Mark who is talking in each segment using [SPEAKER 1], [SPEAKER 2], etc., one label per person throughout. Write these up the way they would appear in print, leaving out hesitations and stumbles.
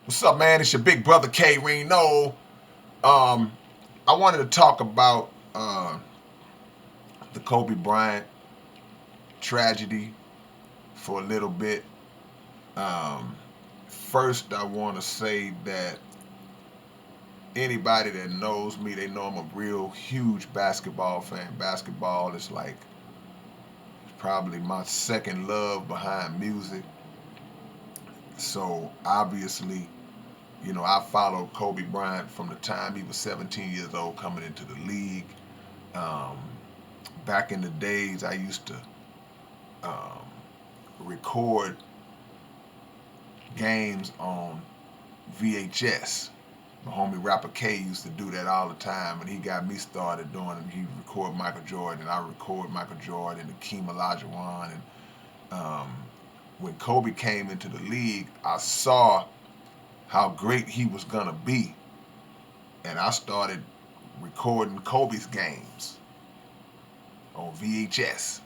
[SPEAKER 1] What's up, man? It's your big brother K-Rino. Um, I wanted to talk about the Kobe Bryant tragedy for a little bit. Um, First, I want to say that anybody that knows me, they know I'm a real huge basketball fan. Basketball is like probably my second love behind music. So obviously, I followed Kobe Bryant from the time he was 17 years old coming into the league. Um, Back in the days, I used to um, record games on VHS. My homie Rapper K used to do that all the time, and he got me started doing it. He record Michael Jordan, and I record Michael Jordan and Akeem Olajuwon. And um, when Kobe came into the league, I saw how great he was gonna be, and I started recording Kobe's games on VHS.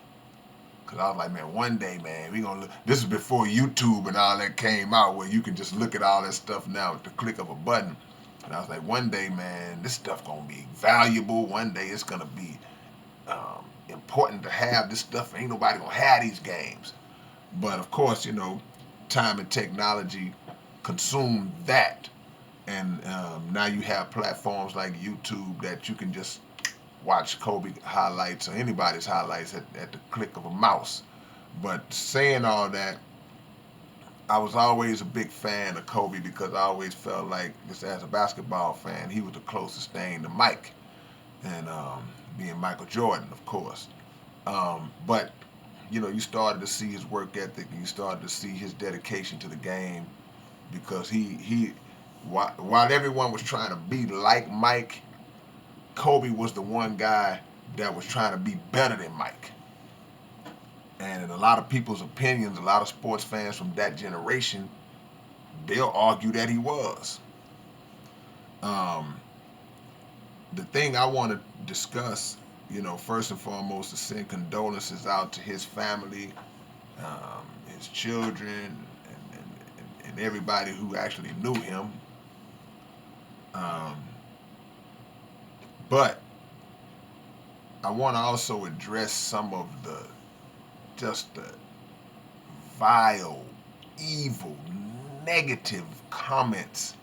[SPEAKER 1] Cause I was like, man, one day, man, we gonna look. This is before YouTube and all that came out, where you can just look at all that stuff now with the click of a button. And I was like, one day, man, this stuff gonna be valuable. One day, it's gonna be important to have this stuff. Ain't nobody gonna have these games. But of course, time and technology consumed that, and now you have platforms like YouTube that you can just watch Kobe highlights or anybody's highlights at the click of a mouse. But saying all that, I was always a big fan of Kobe because I always felt like, just as a basketball fan, he was the closest thing to Mike, and being Michael Jordan, of course. But you started to see his work ethic, and you started to see his dedication to the game because while everyone was trying to be like Mike, Kobe was the one guy that was trying to be better than Mike. And in a lot of people's opinions, a lot of sports fans from that generation, they'll argue that he was. Um, the thing I want to discuss, first and foremost, to send condolences out to his family, his children, and everybody who actually knew him. Um, but I want to also address some of the vile, evil, negative comments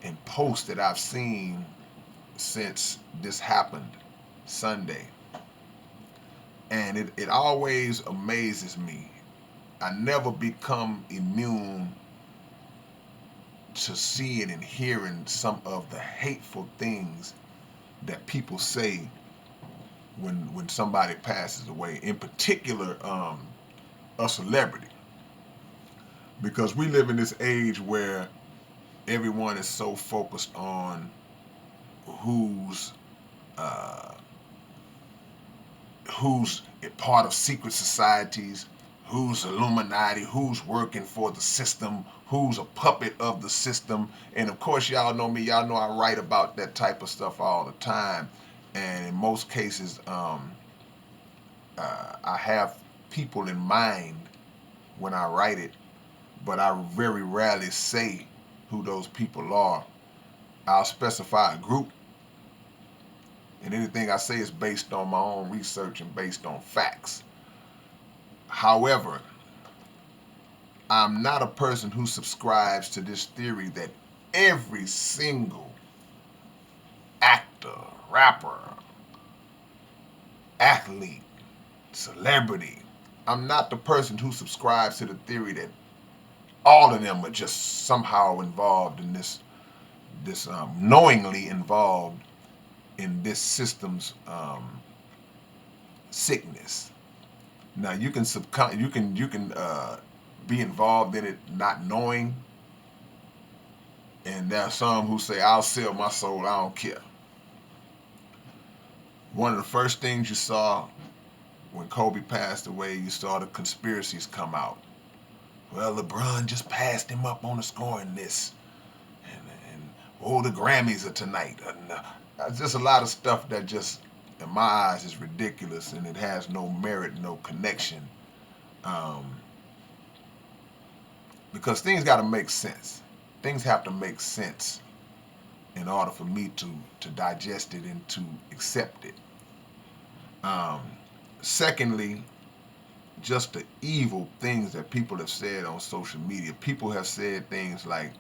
[SPEAKER 1] and posts that I've seen since this happened Sunday. And it always amazes me. I never become immune to seeing and hearing some of the hateful things that people say when somebody passes away, in particular a celebrity, because we live in this age where everyone is so focused on who's uh, who's a part of secret societies, who's Illuminati, who's working for the system, who's a puppet of the system. And of course, y'all know me, y'all know I write about that type of stuff all the time. And in most cases, I have people in mind when I write it, but I very rarely say who those people are. I'll specify a group, and anything I say is based on my own research and based on facts. However, I'm not a person who subscribes to this theory that every single actor, rapper, athlete, celebrity, I'm not the person who subscribes to the theory that all of them are just somehow involved in this knowingly involved in this system's sickness. Now you can be involved in it not knowing, and there are some who say, "I'll sell my soul, I don't care." One of the first things you saw when Kobe passed away, you saw the conspiracies come out. Well, LeBron just passed him up on the scoring list, and oh, the Grammys are tonight. And, just a lot of stuff that just, in my eyes, is ridiculous, and it has no merit, no connection. Um, because things got to make sense. things have to make sense in order for me to digest it and to accept it. Um, Secondly, just the evil things that people have said on social media. People have said things like,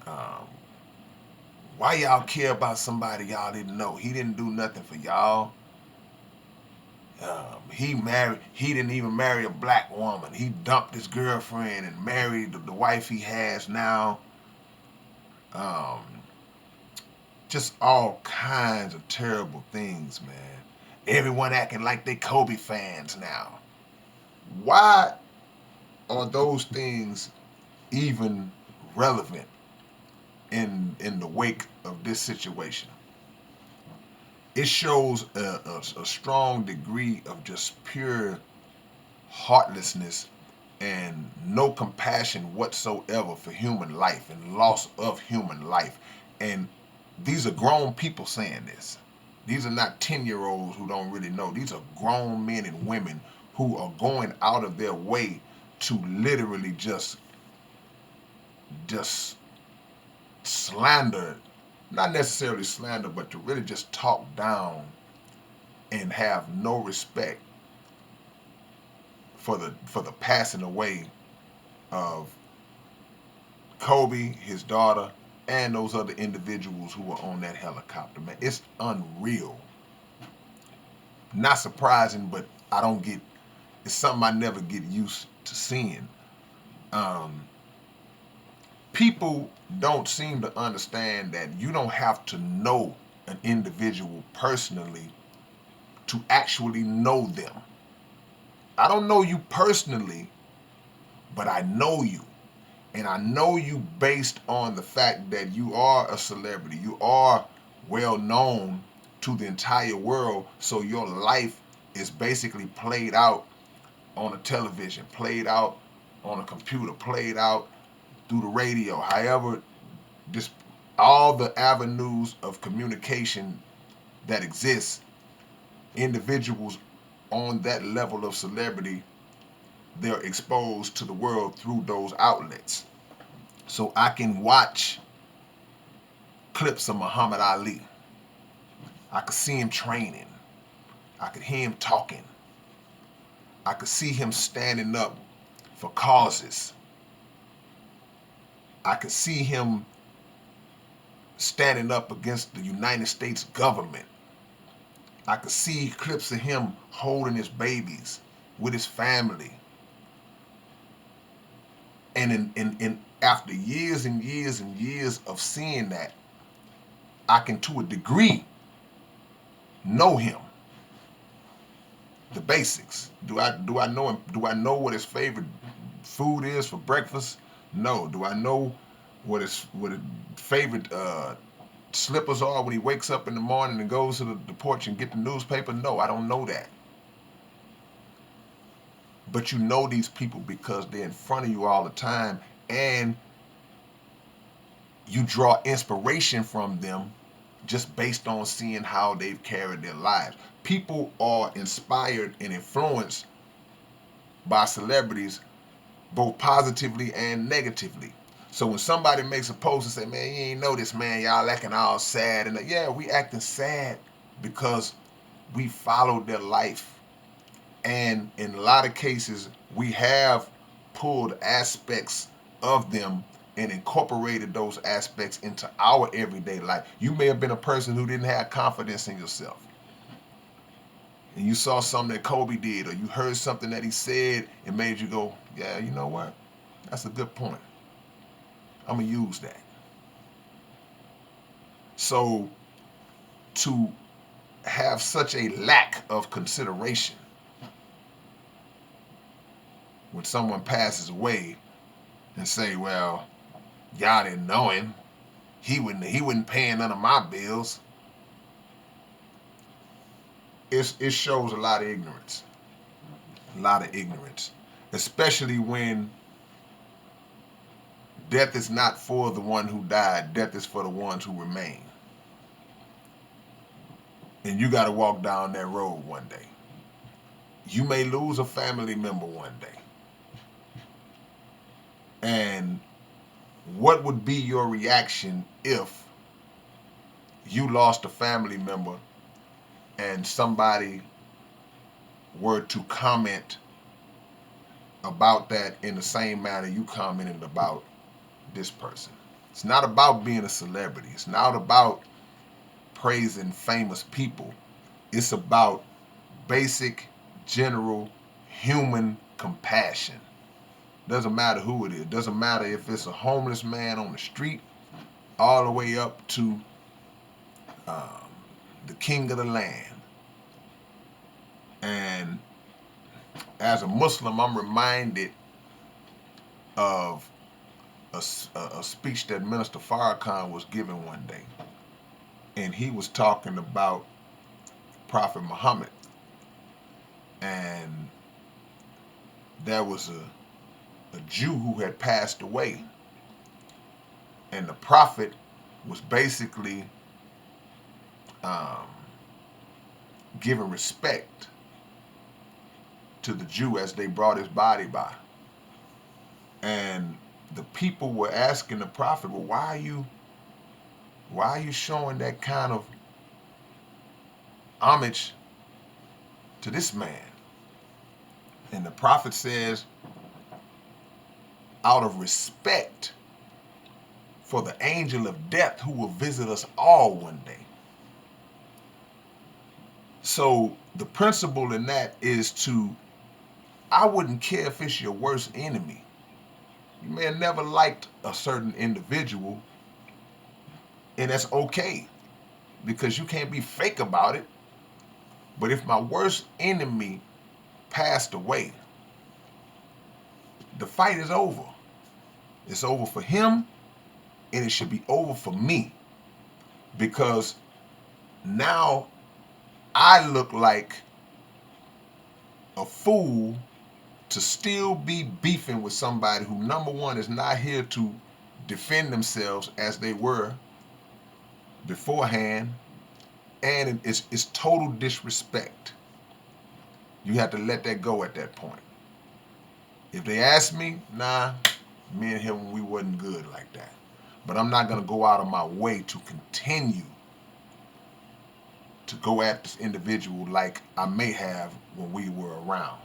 [SPEAKER 1] um, "Why y'all care about somebody y'all didn't know? He didn't do nothing for y'all. He didn't even marry a black woman. He dumped his girlfriend and married the wife he has now." Um, just all kinds of terrible things, man. Everyone acting like they Kobe fans now. Why are those things even relevant in the wake of this situation? It shows a strong degree of just pure heartlessness and no compassion whatsoever for human life and loss of human life. And these are grown people saying this. These are not 10-year-olds who don't really know. These are grown men and women who are going out of their way to literally just slander, not necessarily slander, but to really just talk down and have no respect for the passing away of Kobe, his daughter, and those other individuals who were on that helicopter, man. It's unreal. Not surprising, but I don't get, it's something I never get used to seeing. Um, People don't seem to understand that you don't have to know an individual personally to actually know them. I don't know you personally, but I know you. And I know you based on the fact that you are a celebrity. You are well known to the entire world. So your life is basically played out on a television, played out on a computer, played out through the radio. However, just all the avenues of communication that exist, individuals on that level of celebrity, they're exposed to the world through those outlets. So I can watch clips of Muhammad Ali. I could see him training. I could hear him talking. I could see him standing up for causes. I could see him standing up against the United States government. I could see clips of him holding his babies with his family. And in after years and years and years of seeing that, I can to a degree know him. The basics. Do I know him? Do I know what his favorite food is for breakfast? No. Do I know what his favorite slippers are when he wakes up in the morning and goes to the porch and get the newspaper? No, I don't know that. But you know these people because they're in front of you all the time, and you draw inspiration from them just based on seeing how they've carried their lives. People are inspired and influenced by celebrities both positively and negatively. So when somebody makes a post and say, "Man, you ain't know this, man, y'all acting all sad," and yeah, we acting sad because we followed their life. And in a lot of cases, we have pulled aspects of them and incorporated those aspects into our everyday life. You may have been a person who didn't have confidence in yourself, and you saw something that Kobe did, or you heard something that he said and made you go, "Yeah, you know what? That's a good point. I'm going to use that." So to have such a lack of consideration when someone passes away and say, "Well, y'all didn't know him. He wasn't paying none of my bills." It shows a lot of ignorance. A lot of ignorance. Especially when death is not for the one who died. Death is for the ones who remain. And you got to walk down that road one day. You may lose a family member one day. And what would be your reaction if you lost a family member and somebody were to comment about that in the same manner you commented about this person? It's not about being a celebrity. It's not about praising famous people. It's about basic, general human compassion. Doesn't matter who it is. Doesn't matter if it's a homeless man on the street, all the way up to um, the king of the land. And as a Muslim, I'm reminded of a speech that Minister Farrakhan was giving one day. And he was talking about Prophet Muhammad. And there was a Jew who had passed away. And the Prophet was basically um, giving respect to the Jew as they brought his body by. And the people were asking the Prophet, well, why are you showing that kind of homage to this man? And the Prophet says, out of respect for the angel of death who will visit us all one day. So the principle in that is I wouldn't care if it's your worst enemy. You may have never liked a certain individual, and that's okay, because you can't be fake about it. But if my worst enemy passed away, the fight is over. It's over for him, and it should be over for me, because now I look like a fool to still be beefing with somebody who, number one, is not here to defend themselves as they were beforehand, and it's total disrespect. You have to let that go at that point. If they ask me, nah, me and him, we wasn't good like that. But I'm not going to go out of my way to continue to go at this individual like I may have when we were around.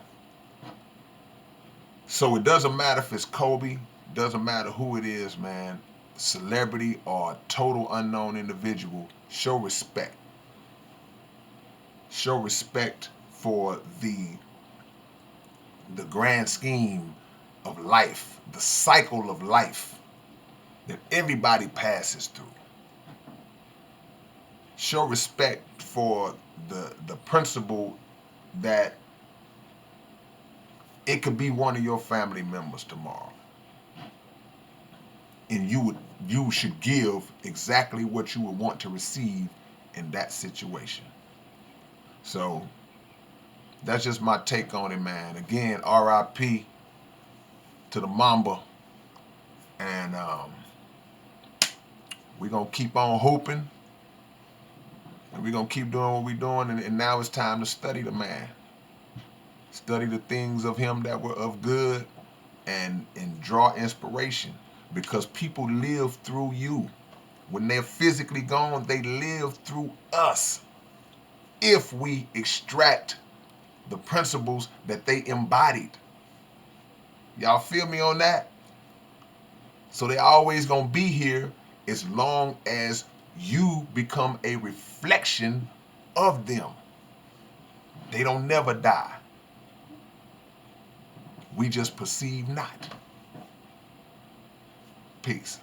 [SPEAKER 1] So it doesn't matter if it's Kobe, doesn't matter who it is, man, celebrity or total unknown individual, show respect. Show respect for the grand scheme of life, the cycle of life that everybody passes through. Show respect for the principle that it could be one of your family members tomorrow, and you should give exactly what you would want to receive in that situation. So that's just my take on it, man. Again, R.I.P. to the Mamba, and we're gonna keep on hooping, and we're gonna keep doing what we're doing, and now it's time to study the man. Study the things of him that were of good, and draw inspiration, because people live through you. When they're physically gone, they live through us if we extract the principles that they embodied. Y'all feel me on that? So they always gonna be here as long as you become a reflection of them. They don't never die. We just perceive not. Peace.